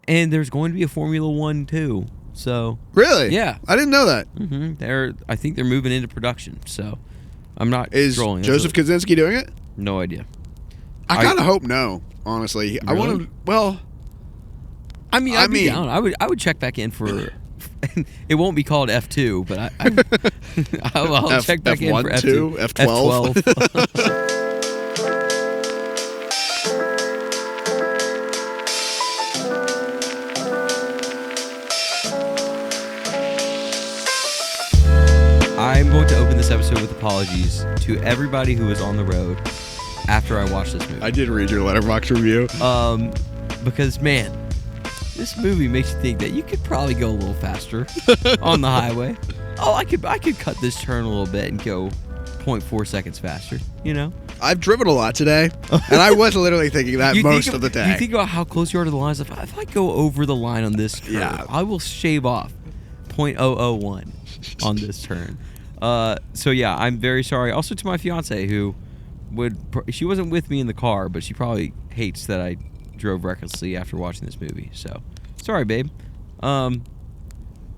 And there's going to be a Formula One too. So Really? Yeah. I didn't know that. I think they're moving into production. So I'm not Is trolling. Joseph Kosinski doing it? No idea. I kind of hope no. Honestly, I want him. Well, I mean, I'd be down. I would check back in for. It won't be called F2, but I'll check back in for F2, F12. F12. I'm going to open this episode with apologies to everybody who was on the road after I watched this movie. I did read your Letterboxd review. Because, man, this movie makes you think that you could probably go a little faster on the highway. Oh, I could cut this turn a little bit and go 0.4 seconds faster, you know? I've driven a lot today, and I was literally thinking that most of the day. You think about how close you are to the lines. If I go over the line on this curve, I will shave off 0.001 on this turn. So yeah, I'm very sorry. Also to my fiance, who she wasn't with me in the car, but she probably hates that I drove recklessly after watching this movie. So sorry, babe.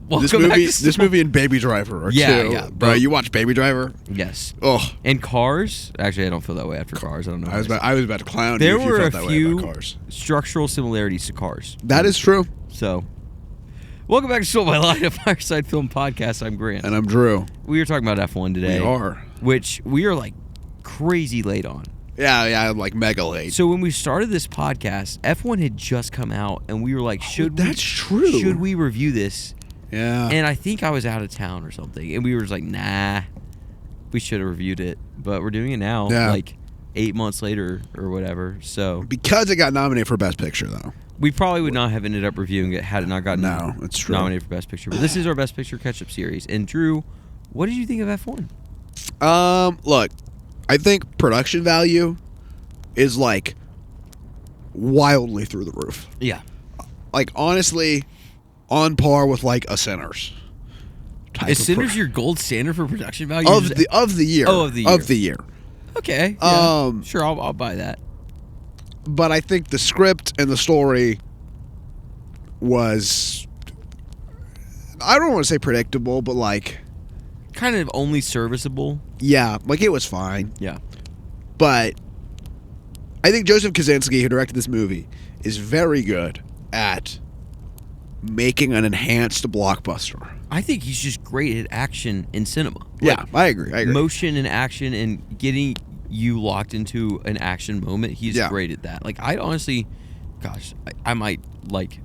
This movie and Baby Driver are two. Yeah. Bro, you watch Baby Driver? Yes. Oh. And Cars? Actually, I don't feel that way after Cars. I don't know. I was about to clown you if you felt that way about Cars. Cars. Structural similarities to Cars. That is true. So, welcome back to Sold by Light, a Fireside Film podcast. I'm Grant. And I'm Drew. We were talking about F1 today. We are. Which we are like crazy late on. Yeah, like mega late. So when we started this podcast, F1 had just come out, and we were like, should we review this? Yeah. And I think I was out of town or something, and we were just like, nah, we should have reviewed it, but we're doing it now, like 8 months later or whatever. So because it got nominated for Best Picture, though, we probably would not have ended up reviewing it had it not gotten nominated for Best Picture. But this is our Best Picture catch-up series. And Drew, what did you think of F1? Look, I think production value is like wildly through the roof. Yeah. Like honestly, on par with like a Sinners. Is Sinners your gold standard for production value? Of the year. Oh, of the year. Of the year. Okay. Yeah. Sure, I'll buy that. But I think the script and the story was, I don't want to say predictable, but like kind of only serviceable. Yeah, like it was fine. Yeah. But I think Joseph Kosinski, who directed this movie, is very good at making an enhanced blockbuster. I think he's just great at action in cinema. Yeah, I agree. Motion and action and getting you locked into an action moment. He's great at that. Like, I honestly, gosh, I might like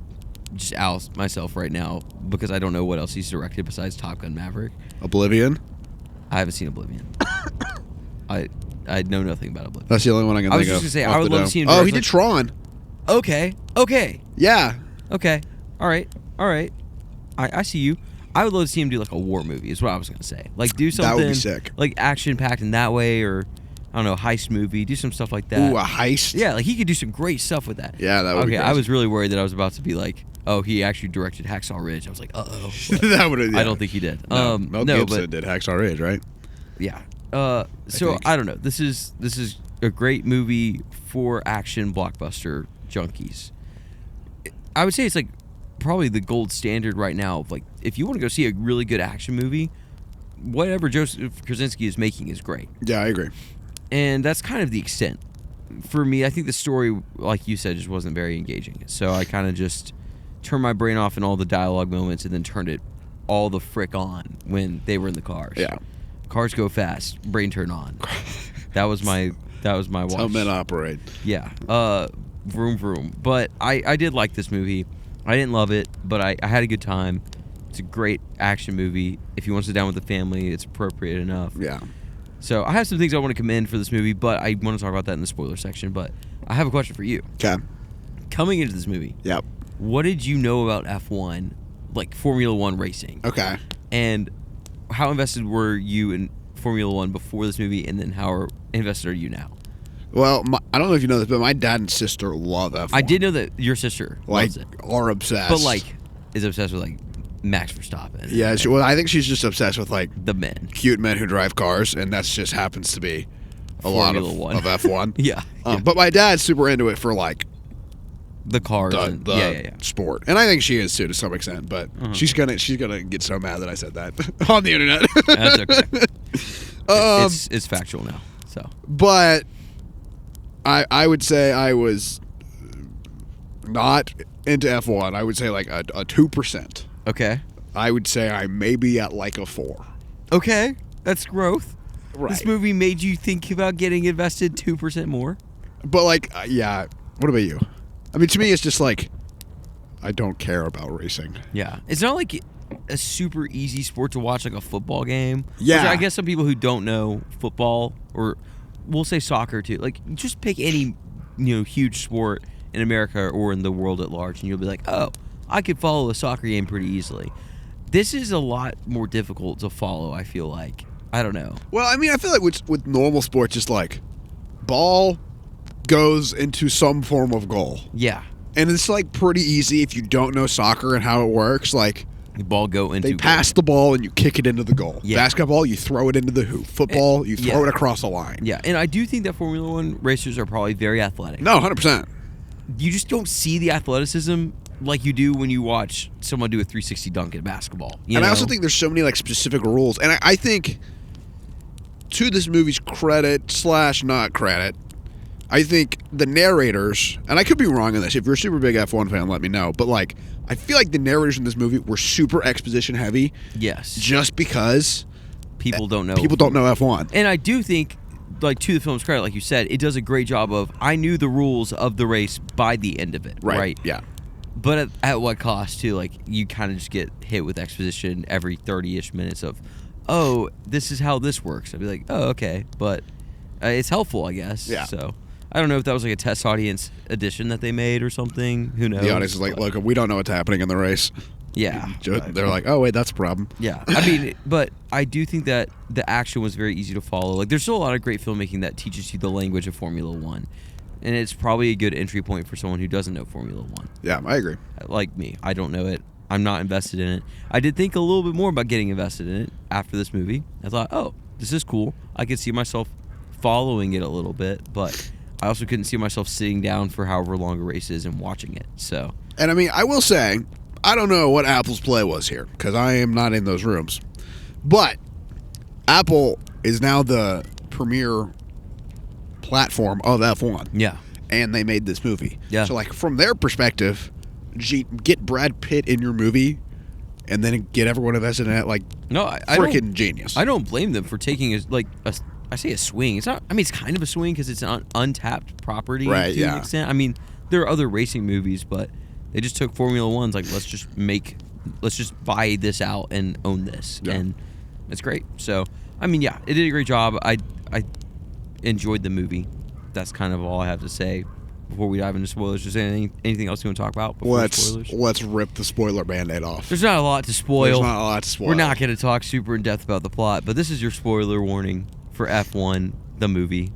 just oust myself right now because I don't know what else he's directed besides Top Gun Maverick. Oblivion? I haven't seen Oblivion. I know nothing about Oblivion. That's the only one I can think of. I was just going to say, I would love to see him direct. Oh, he did Tron. Okay. Yeah. Okay. All right. I see you. I would love to see him do like a war movie is what I was going to say. Like do something. That would be sick. Like action-packed in that way, or I don't know, heist movie. Do some stuff like that. Ooh, a heist? Yeah, like he could do some great stuff with that. Yeah, that would be Okay, I was really worried that I was about to be like, oh, he actually directed Hacksaw Ridge. I was like, uh-oh. That would have. I don't think he did. No, Mel Gibson did Hacksaw Ridge, right? Yeah. So I don't know. This is a great movie for action blockbuster junkies. I would say it's like probably the gold standard right now of like if you want to go see a really good action movie, whatever Joseph Kosinski is making is great. Yeah, I agree. And that's kind of the extent. For me, I think the story, like you said, just wasn't very engaging. So I kind of just turned my brain off in all the dialogue moments and then turned it all the frick on when they were in the cars. Yeah. Cars go fast, brain turn on. That was my watch. That's how men operate. Yeah. Vroom vroom. But I did like this movie. I didn't love it, but I had a good time. It's a great action movie. If you want to sit down with the family, it's appropriate enough. Yeah. So I have some things I want to commend for this movie, but I want to talk about that in the spoiler section. But I have a question for you. Okay. Coming into this movie, yep. What did you know about F1, like Formula One racing? Okay. And how invested were you in Formula One before this movie, and then how invested are you now? Well, I don't know if you know this, but my dad and sister love F1. I did know that your sister loves it. Are obsessed. But, like, is obsessed with, like, Max Verstappen. Yeah, I think she's just obsessed with, like, the men. Cute men who drive cars, and that just happens to be a lot of F1. Yeah. But my dad's super into it for, like, the cars. The sport. And I think she is too to some extent, but she's gonna get so mad that I said that on the internet. That's okay. It's factual now. So, but I would say I was not into F1. I would say like a 2%. Okay. I would say I may be at like a 4. Okay, that's growth. Right. This movie made you think about getting invested 2% more. But like, yeah. What about you? I mean, to me, it's just like I don't care about racing. Yeah, it's not like a super easy sport to watch, like a football game. Yeah. Which I guess some people who don't know football, or we'll say soccer too, like just pick any huge sport in America or in the world at large, and you'll be like, oh, I could follow a soccer game pretty easily. This is a lot more difficult to follow, I feel like. I don't know. Well, I mean, I feel like with normal sports, just like ball goes into some form of goal. Yeah. And it's like pretty easy if you don't know soccer and how it works. Like the ball go into they pass the ball and you kick it into the goal. Yeah. Basketball, you throw it into the hoop. Football, you throw it across the line. Yeah, and I do think that Formula One racers are probably very athletic. No, 100%. You just don't see the athleticism like you do when you watch someone do a 360 dunk in basketball. I also think there's so many like specific rules, and I think to this movie's credit / not credit, I think the narrators, and I could be wrong on this. If you're a super big F1 fan, let me know. But like, I feel like the narrators in this movie were super exposition heavy. Yes. Just because people don't know F1, and I do think, like, to the film's credit, like you said, it does a great job of I knew the rules of the race by the end of it. Right? Yeah. But at what cost, too? Like, you kind of just get hit with exposition every 30-ish minutes of, oh, this is how this works. I'd be like, oh, okay. But it's helpful, I guess. Yeah. So, I don't know if that was like a test audience edition that they made or something. Who knows? The audience is like, look, we don't know what's happening in the race. Yeah. They're like, oh, wait, that's a problem. Yeah. I mean, but I do think that the action was very easy to follow. Like, there's still a lot of great filmmaking that teaches you the language of Formula One. And it's probably a good entry point for someone who doesn't know Formula One. Yeah, I agree. Like me. I don't know it. I'm not invested in it. I did think a little bit more about getting invested in it after this movie. I thought, oh, this is cool. I could see myself following it a little bit, but I also couldn't see myself sitting down for however long a race is and watching it. So, and I mean, I will say, I don't know what Apple's play was here because I am not in those rooms. But Apple is now the premier platform of F1. Yeah. And they made this movie. Yeah. So, like, from their perspective, get Brad Pitt in your movie and then get everyone invested in it, like, no, freaking genius. I don't blame them for taking I say a swing. It's not. I mean, it's kind of a swing because it's an untapped property to an extent. I mean, there are other racing movies, but they just took Formula One's like, let's just buy this out and own this, and it's great. So, I mean, yeah, it did a great job. I enjoyed the movie. That's kind of all I have to say before we dive into spoilers. Is there anything else you want to talk about before spoilers? Let's rip the spoiler Band-Aid off. There's not a lot to spoil. There's not a lot to spoil. We're not going to talk super in depth about the plot, but this is your spoiler warning for F1, the movie.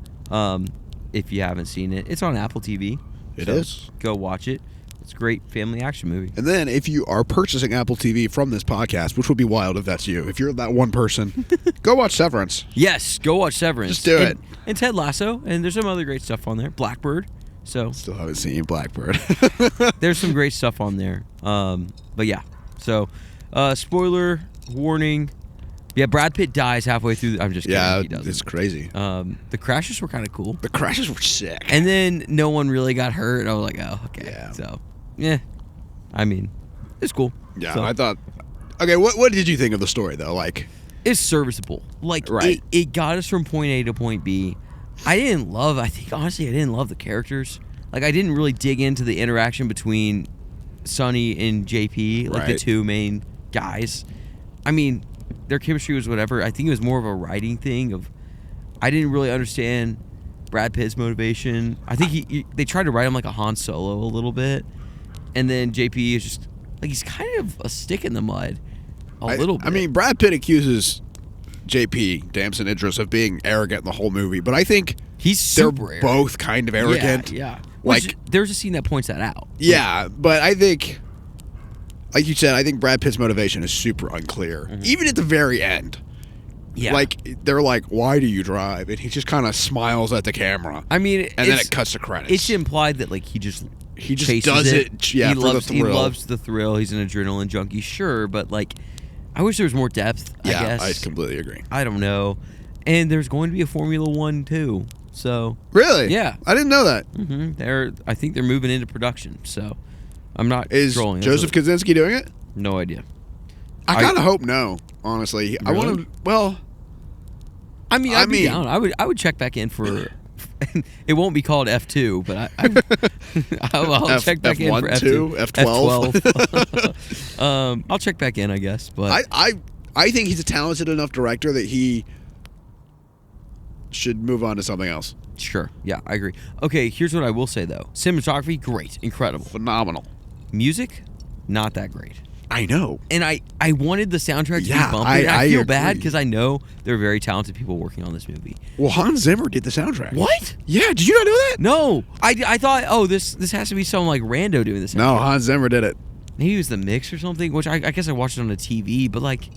If you haven't seen it, it's on Apple TV. It is. Go watch it. It's a great family action movie. And then if you are purchasing Apple TV from this podcast, which would be wild if that's you, if you're that one person, go watch Severance. Yes, go watch Severance. Just do it. And Ted Lasso, and there's some other great stuff on there. Blackbird. So still haven't seen Blackbird. There's some great stuff on there. But yeah. So, spoiler warning. Yeah, Brad Pitt dies halfway through. I'm just kidding. Yeah, he doesn't. It's crazy. The crashes were kind of cool. The crashes were sick. And then no one really got hurt. I was like, oh, okay. Yeah. So, yeah. I mean, it's cool. Yeah, so, I thought. Okay, what did you think of the story though? Like, it's serviceable. Like, right. it got us from point A to point B. I didn't love the characters. Like, I didn't really dig into the interaction between Sonny and JP, like the two main guys. I mean, their chemistry was whatever. I think it was more of a writing thing of, I didn't really understand Brad Pitt's motivation. I think they tried to write him like a Han Solo a little bit. And then JP is just, like, he's kind of a stick in the mud a little bit. I mean, Brad Pitt accuses JP, Damson Idris, of being arrogant the whole movie, but I think he's super they're both kind of arrogant. Yeah. Like, there's a scene that points that out. Yeah, but I think, like you said, I think Brad Pitt's motivation is super unclear. Mm-hmm. Even at the very end. Yeah. Like, they're like, why do you drive? And he just kind of smiles at the camera. I mean, and then it cuts to credits. It's implied that, like, he just he just chases does it. Yeah, for the thrill. He loves the thrill. He's an adrenaline junkie, sure, but like, I wish there was more depth. Yeah, I guess. I completely agree. I don't know. And there's going to be a Formula One too. So really, yeah, I didn't know that. I think they're moving into production. So I'm not Is trolling. Joseph Kosinski doing it? No idea. I kind of hope no. Honestly, really? I want to. Well, I mean, I'd be down. I would check back in for. It won't be called F2, but I'll check back in for F2, F12. I'll check back in, I guess. But I think he's a talented enough director that he should move on to something else. Sure. Yeah, I agree. Okay, here's what I will say though: cinematography, great, incredible, phenomenal. Music, not that great. I know. And I wanted the soundtrack to be bumping. I feel bad because I know there are very talented people working on this movie. Well, Hans Zimmer did the soundtrack. What? Yeah, did you not know that? No. I thought, this has to be some like rando doing this. No, Hans Zimmer did it. Maybe it was the mix or something, which I guess I watched it on the TV, but like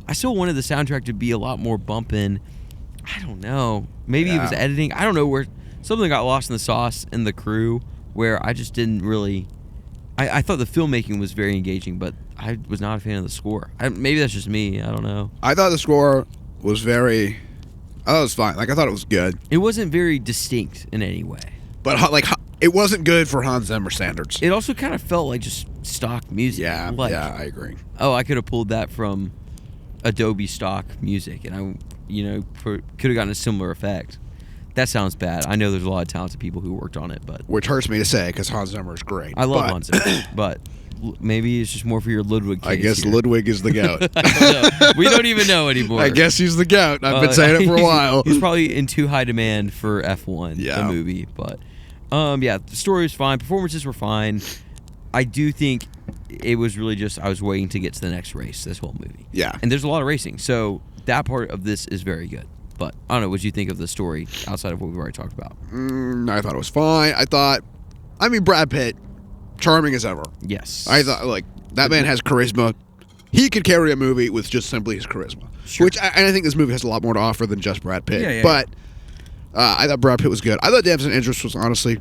I still wanted the soundtrack to be a lot more bumping. I don't know. Maybe it was editing. I don't know where something got lost in the sauce and the crew where I just didn't really I thought the filmmaking was very engaging, but I was not a fan of the score. Maybe that's just me. I don't know. I thought the score was very... I thought it was fine. Like, I thought it was good. It wasn't very distinct in any way. But, like, it wasn't good for Hans Zimmer standards. It also kind of felt like just stock music. Yeah, like, I agree. Oh, I could have pulled that from Adobe stock music, and I, could have gotten a similar effect. That sounds bad. I know there's a lot of talented people who worked on it, but... Which hurts me to say, because Hans Zimmer is great. I love Hans Zimmer, but maybe it's just more for your Ludwig case. I guess here. Ludwig is the goat. We don't even know anymore. I guess he's the goat. I've been saying it for a while. He's probably in too high demand for F1, the movie. But, the story was fine. Performances were fine. I do think it was really just I was waiting to get to the next race, this whole movie. Yeah. And there's a lot of racing, so that part of this is very good. But I don't know, what did you think of the story outside of what we've already talked about? I thought it was fine. Brad Pitt, charming as ever. Yes. I thought, like, that man has charisma. He could carry a movie with just simply his charisma. Sure. And I think this movie has a lot more to offer than just Brad Pitt. Yeah. But I thought Brad Pitt was good. I thought Damson Idris was honestly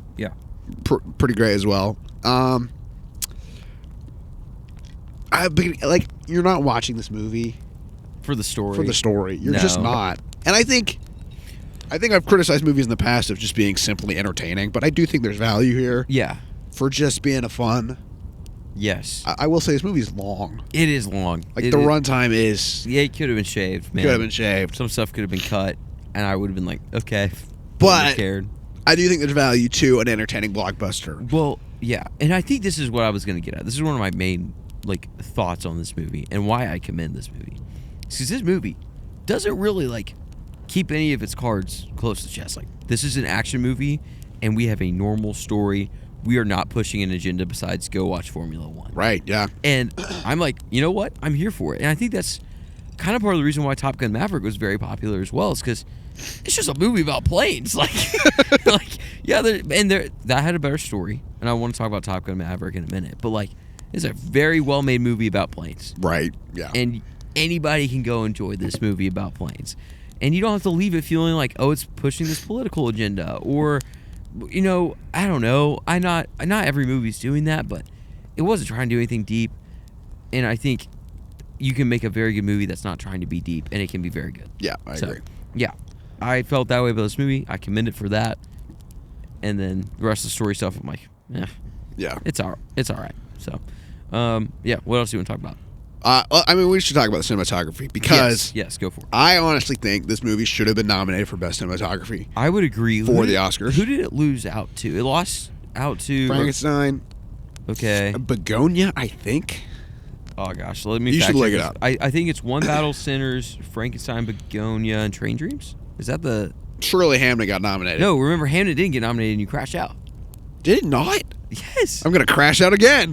pretty great as well. You're not watching this movie for the story. You're just not. And I think I've criticized movies in the past of just being simply entertaining, but I do think there's value here. Yeah. For just being a fun. Yes. I will say this movie is long. It is long. Like, the runtime is... Yeah, it could have been shaved, man. Could have been shaved. Some stuff could have been cut, and I would have been like, okay. But cared. I do think there's value to an entertaining blockbuster. Well, yeah. And I think this is what I was going to get at. This is one of my main, thoughts on this movie and why I commend this movie. Because this movie doesn't really, keep any of its cards close to the chest. Like, this is an action movie, and we have a normal story. We are not pushing an agenda besides go watch Formula One. Right, yeah. And I'm like, you know what? I'm here for it. And I think that's kind of part of the reason why Top Gun Maverick was very popular as well, is because it's just a movie about planes. That had a better story. And I want to talk about Top Gun Maverick in a minute. But, it's a very well-made movie about planes. Right, yeah. And anybody can go enjoy this movie about planes. And you don't have to leave it feeling like, oh, it's pushing this political agenda, or, I don't know. Not every movie's doing that, but it wasn't trying to do anything deep. And I think you can make a very good movie that's not trying to be deep, and it can be very good. Yeah, I agree. Yeah, I felt that way about this movie. I commend it for that. And then the rest of the story stuff, I'm like, yeah, it's all right. So, what else do you want to talk about? We should talk about the cinematography because yes, go for it. I honestly think this movie should have been nominated for Best Cinematography. I would agree. For the Oscars. Who did it lose out to? It lost out to... Frankenstein. Okay. Begonia, I think. Oh, gosh. Let me You should look it up. I think it's One Battle Sinners, Frankenstein, Begonia, and Train Dreams? Is that the... Shirley Hamden got nominated. No, remember, Hamden didn't get nominated and you crashed out. Did it not? Yes. I'm going to crash out again.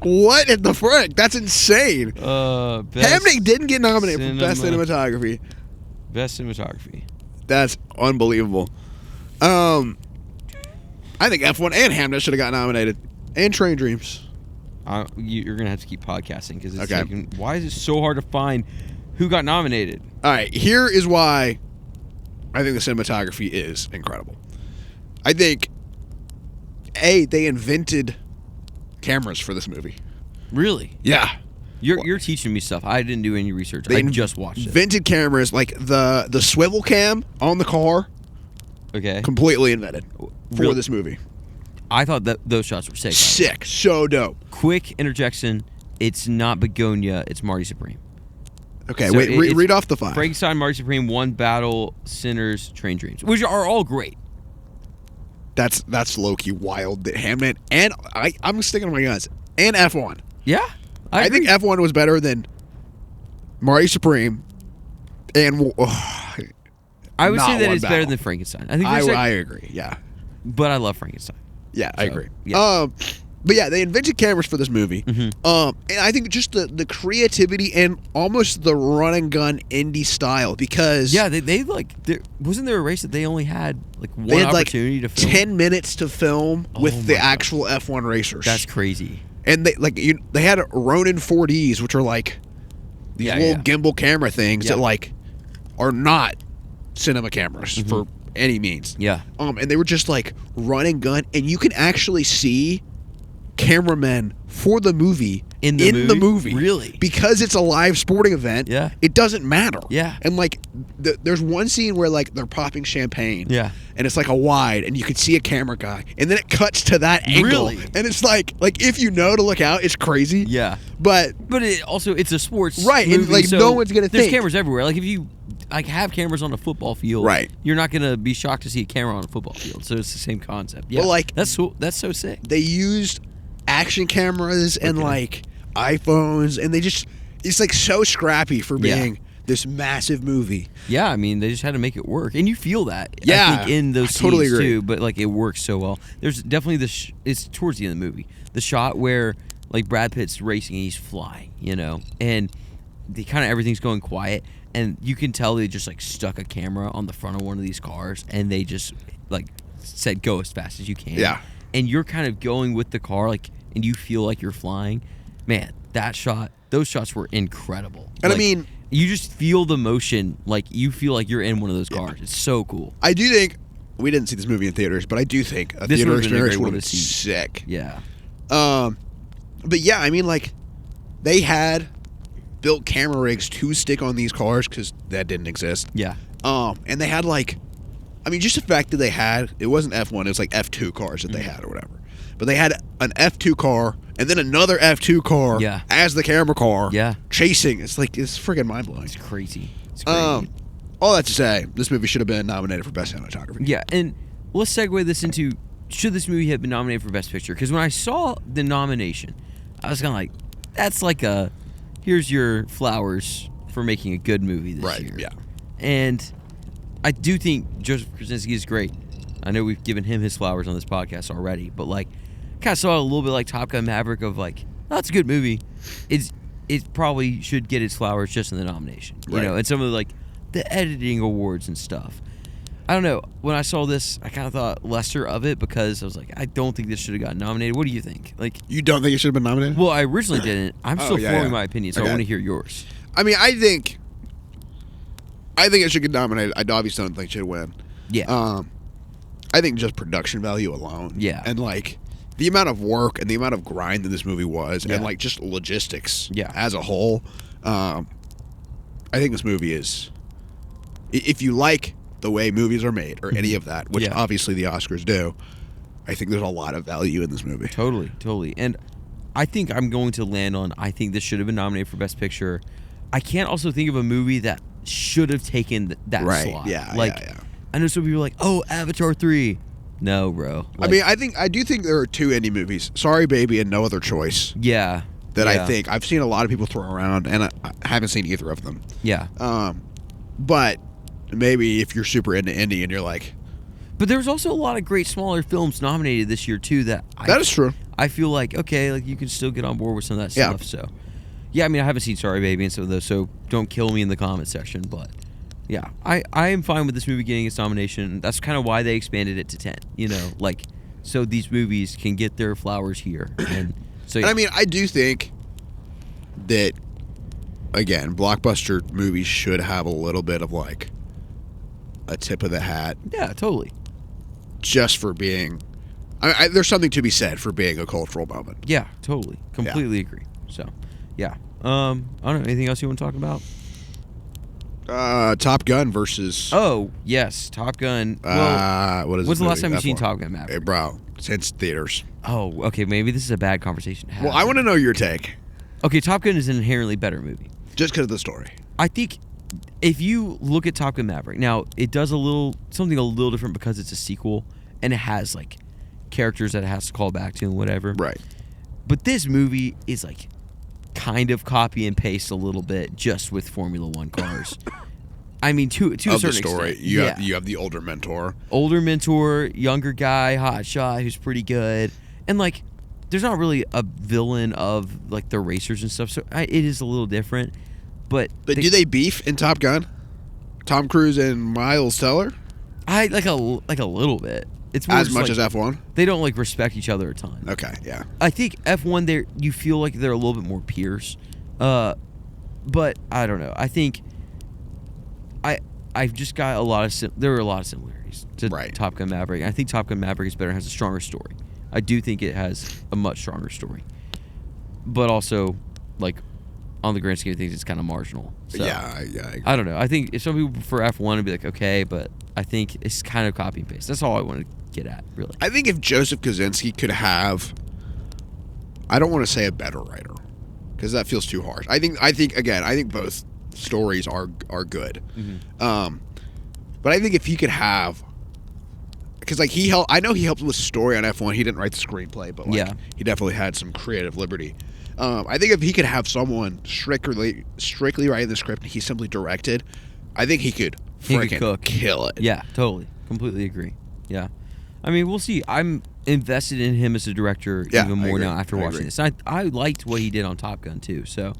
What in the frick? That's insane. Hamden didn't get nominated for Best Cinematography. Best Cinematography. That's unbelievable. I think F1 and Hamden should have got nominated. And Train Dreams. You're going to have to keep podcasting because it's taking... Why is it so hard to find who got nominated? All right, here is why I think the cinematography is incredible. I think they invented cameras for this movie. Really? Yeah. You're teaching me stuff. I didn't do any research. I just watched it. Invented cameras, like the swivel cam on the car. Okay. Completely invented for this movie. I thought that those shots were sick. Sick. So dope. Quick interjection. It's not Begonia. It's Marty Supreme. Okay, So read off the 5. Frankenstein, Marty Supreme, One Battle, Sinners, Train Dreams, which are all great. That's low-key wild. Hamnet, and I'm sticking to my guns. And F1. Yeah. I think F1 was better than Marty Supreme, and I would say that it's better than Frankenstein. I think I agree. Yeah, but I love Frankenstein. Yeah, I agree. Yeah. But yeah, they invented cameras for this movie. And I think just the creativity and almost the run and gun indie style, because they wasn't there a race that they only had like one opportunity to film? 10 minutes to film with the actual F1 racers. That's crazy. And they had Ronin 4Ds, which are like these little gimbal camera things that like are not cinema cameras for any means. Yeah. And they were just like run and gun, and you can actually see cameramen for the movie in the movie. Really? Because it's a live sporting event. Yeah. It doesn't matter. Yeah. And like there's one scene where like they're popping champagne. Yeah. And it's like a wide, and you can see a camera guy, and then it cuts to that angle. Really? And it's like if you know to look out, it's crazy. Yeah. But it's a sports right, movie, and like so no one's gonna there's think. cameras everywhere. Like if you have cameras on a football field, right, you're not gonna be shocked to see a camera on a football field. So it's the same concept. Yeah. But like that's so sick. They used action cameras and like iPhones, and it's like so scrappy for being this massive movie. Yeah, I mean, they just had to make it work, and you feel that. Yeah, I think in those scenes totally agree. too. But like, it works so well. There's definitely it's towards the end of the movie, the shot where like Brad Pitt's racing and he's flying, and kind of everything's going quiet, and you can tell they just like stuck a camera on the front of one of these cars, and they just like said, "Go as fast as you can." Yeah, and you're kind of going with the car, like, and you feel like you're flying. Man, those shots were incredible. And like, I mean, you just feel the motion, like you feel like you're in one of those cars. It's so cool. I do think we didn't see this movie in theaters, but I do think a theater experience would have been sick. Yeah. But yeah, I mean, like they had built camera rigs to stick on these cars because that didn't exist. Yeah. And they had just the fact that they had, it wasn't F1, it was like F2 cars that they had or whatever. But they had an F2 car and then another F2 car as the camera car chasing. It's freaking mind-blowing. It's crazy. It's crazy. All that to say, this movie should have been nominated for Best Cinematography. Yeah, and let's segue this into, should this movie have been nominated for Best Picture? Because when I saw the nomination, I was kind of like, that's like here's your flowers for making a good movie this year. Yeah. And I do think Joseph Krasinski is great. I know we've given him his flowers on this podcast already, but like, kind of saw a little bit like Top Gun Maverick of like, oh, that's a good movie. It probably should get its flowers just in the nomination, and some of the editing awards and stuff. I don't know. When I saw this, I kind of thought lesser of it because I was like, I don't think this should have gotten nominated. What do you think? Like, you don't think it should have been nominated? Well, I originally didn't. I'm still forming my opinion, so I want to hear yours. I mean, I think it should get nominated. I obviously don't think it should win. Yeah. I think just production value alone. Yeah. And like the amount of work and the amount of grind that this movie was, and like just logistics as a whole. I think this movie is, if you like the way movies are made or any of that, which obviously the Oscars do, I think there's a lot of value in this movie. Totally. And I think I'm going to land on, I think this should have been nominated for Best Picture. I can't also think of a movie that should have taken that slot. Yeah. I know some people are like, oh, Avatar 3. No, bro. I mean, I do think there are two indie movies, Sorry Baby and No Other Choice. Yeah. That I think I've seen a lot of people throw around, and I haven't seen either of them. Yeah. But maybe if you're super into indie and you're like... But there's also a lot of great smaller films nominated this year, too, that is true. I feel like, okay, like you can still get on board with some of that stuff. So, yeah, I mean, I haven't seen Sorry Baby and some of those, so don't kill me in the comment section, but... Yeah, I am fine with this movie getting its nomination. That's kind of why they expanded it to 10, so these movies can get their flowers here. And so, and I mean, I do think that, again, blockbuster movies should have a little bit of like a tip of the hat. Yeah, totally. Just for being, there's something to be said for being a cultural moment. Yeah, totally. Completely agree. So, yeah. I don't know. Anything else you want to talk about? Top Gun versus... Oh, yes. Top Gun. Well, what is when's the last movie? time you've seen Top Gun, Maverick? Hey, bro. Since theaters. Oh, okay. Maybe this is a bad conversation to have. Well, I want to know your take. Okay, Top Gun is an inherently better movie. Just because of the story. I think if you look at Top Gun Maverick, now it does something a little different because it's a sequel and it has like characters that it has to call back to and whatever. Right. But this movie is like kind of copy and paste a little bit just with Formula One cars. I mean, to a certain story, extent. You have the older mentor. Older mentor, younger guy, hot shot, who's pretty good. And like, there's not really a villain of like the racers and stuff, so it is a little different. But do they beef in Top Gun? Tom Cruise and Miles Teller? I like a little bit. It's more as much like, as F1. They don't like respect each other a ton. Okay, yeah. I think F1 you feel like they're a little bit more peers, but I don't know. I think I've just got there are a lot of similarities to Top Gun Maverick. I think Top Gun Maverick is better and has a stronger story. I do think it has a much stronger story, but also like on the grand scheme of things, it's kind of marginal. So, yeah. I don't know. I think if some people prefer F1, it'd be like okay, but I think it's kind of copy and paste. That's all I want to get at, really. I think if Joseph Kosinski could have, I don't want to say a better writer, because that feels too harsh. I think both stories are good. Mm-hmm. But I think if he could have, because like I know he helped with the story on F1. He didn't write the screenplay, but like he definitely had some creative liberty. I think if he could have someone strictly writing the script and he simply directed, I think he could freaking kill it. Yeah, totally. Completely agree. Yeah. I mean, we'll see. I'm invested in him as a director even more now after watching this. I liked what he did on Top Gun too, so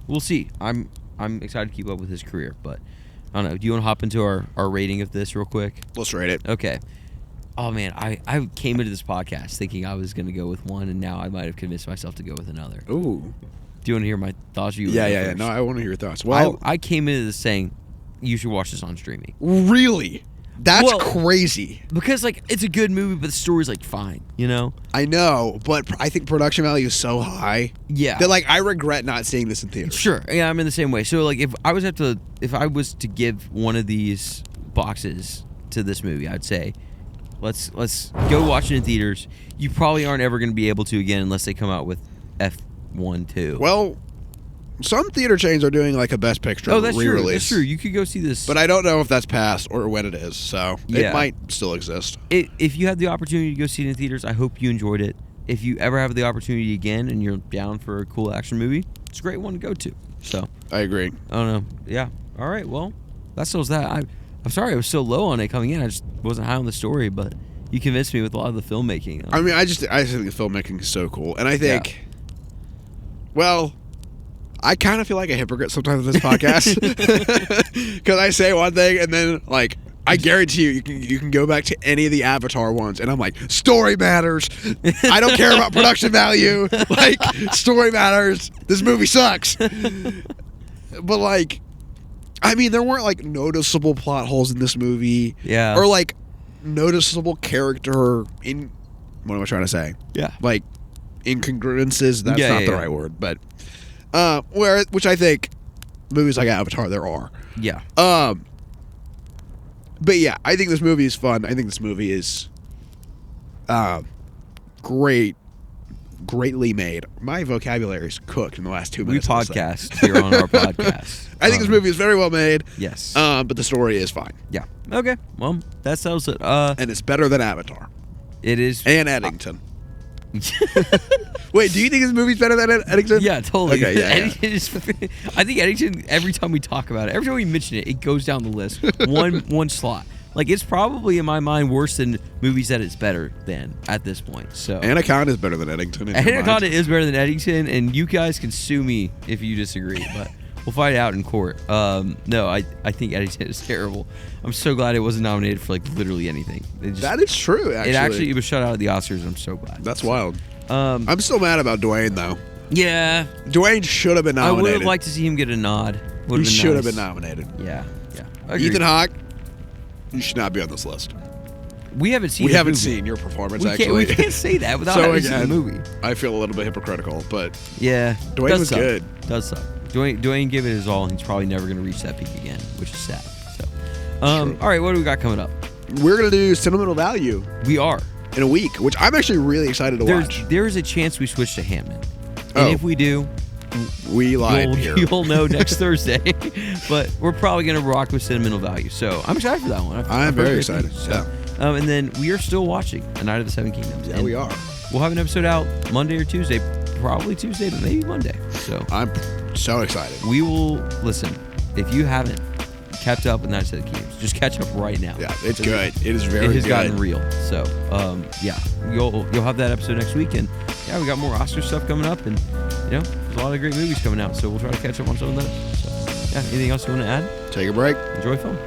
we'll see. I'm excited to keep up with his career, but I don't know. Do you want to hop into our rating of this real quick? Let's rate it. Okay. Oh, man, I came into this podcast thinking I was going to go with one, and now I might have convinced myself to go with another. Ooh. Do you want to hear my thoughts? Yeah. No, I want to hear your thoughts. Well, I came into this saying you should watch this on streaming. Really? That's crazy. Because, like, it's a good movie, but the story's, like, fine, you know? I know, but I think production value is so high. Yeah. That, like, I regret not seeing this in theaters. Sure. Yeah, I'm in the same way. So, like, if I was to give one of these boxes to this movie, I'd say let's go watch it in theaters. You probably aren't ever going to be able to again unless they come out with F1 too. Well, some theater chains are doing like a Best Picture re-release. True. That's true. You could go see this. But I don't know if that's past or when it is, so it might still exist. If you had the opportunity to go see it in theaters, I hope you enjoyed it. If you ever have the opportunity again and you're down for a cool action movie, it's a great one to go to. So I agree. I don't know. Yeah. All right. Well, that settles that. I'm sorry I was so low on it coming in. I just wasn't high on the story, but you convinced me with a lot of the filmmaking. I mean, I just think the filmmaking is so cool, and I think, well, I kind of feel like a hypocrite sometimes with this podcast because I say one thing and then like I guarantee you can go back to any of the Avatar ones, and I'm like, story matters. I don't care about production value. Like, story matters. This movie sucks. But like, I mean, there weren't like noticeable plot holes in this movie. Yeah. Or like noticeable character in. What am I trying to say? Yeah. Like incongruences. That's not the right word, but which I think movies like Avatar there are. Yeah. But yeah, I think this movie is fun. I think this movie is greatly made. My vocabulary is cooked in the last 2 minutes. We podcast here on our podcast. I think this movie is very well made. Yes. But the story is fine. Yeah. Okay. Well, that settles it. And it's better than Avatar. It is. And Eddington. Wait, do you think this movie's better than Eddington? Yeah, totally. Okay, yeah. Eddington is, I think Eddington, every time we talk about it, every time we mention it, it goes down the list. One slot. Like, it's probably, in my mind, worse than movies that it's better than at this point. So Anaconda is better than Eddington. Anaconda is better than Eddington, and you guys can sue me if you disagree, but we'll fight it out in court. No, I think Eddington is terrible. I'm so glad it wasn't nominated for, like, literally anything. That is true, actually. It was shut out of the Oscars. I'm so glad. That's wild. I'm still mad about Dwayne, though. Yeah. Dwayne should have been nominated. I would have liked to see him get a nod. He should have been nominated. Yeah. Ethan Hawke, you should not be on this list. We haven't seen. We haven't movie. seen your performance. We can't say that without having seen the movie. I feel a little bit hypocritical, but yeah, Dwayne was good. Does suck. Dwayne gave it his all, and he's probably never going to reach that peak again, which is sad. So, all right, what do we got coming up? We're gonna do Sentimental Value. We are in a week, which I'm actually really excited to watch. There's a chance we switch to Hammond, and if we do, we lied here. You'll know next Thursday, but we're probably gonna rock with Sentimental Value. So I'm excited for that one. I'm very excited. So, and then we are still watching A Night of the Seven Kingdoms. Yeah, we are. We'll have an episode out Monday or Tuesday, probably Tuesday, but maybe Monday. So I'm so excited. We will listen. If you haven't kept up with Night of the Seven Kingdoms, just catch up right now. Yeah, it's good. It is very good. It has gotten real. So, yeah, you'll have that episode next week, and yeah, we got more Oscar stuff coming up, and there's a lot of great movies coming out. So we'll try to catch up on some of those. So, yeah, anything else you want to add? Take a break. Enjoy film.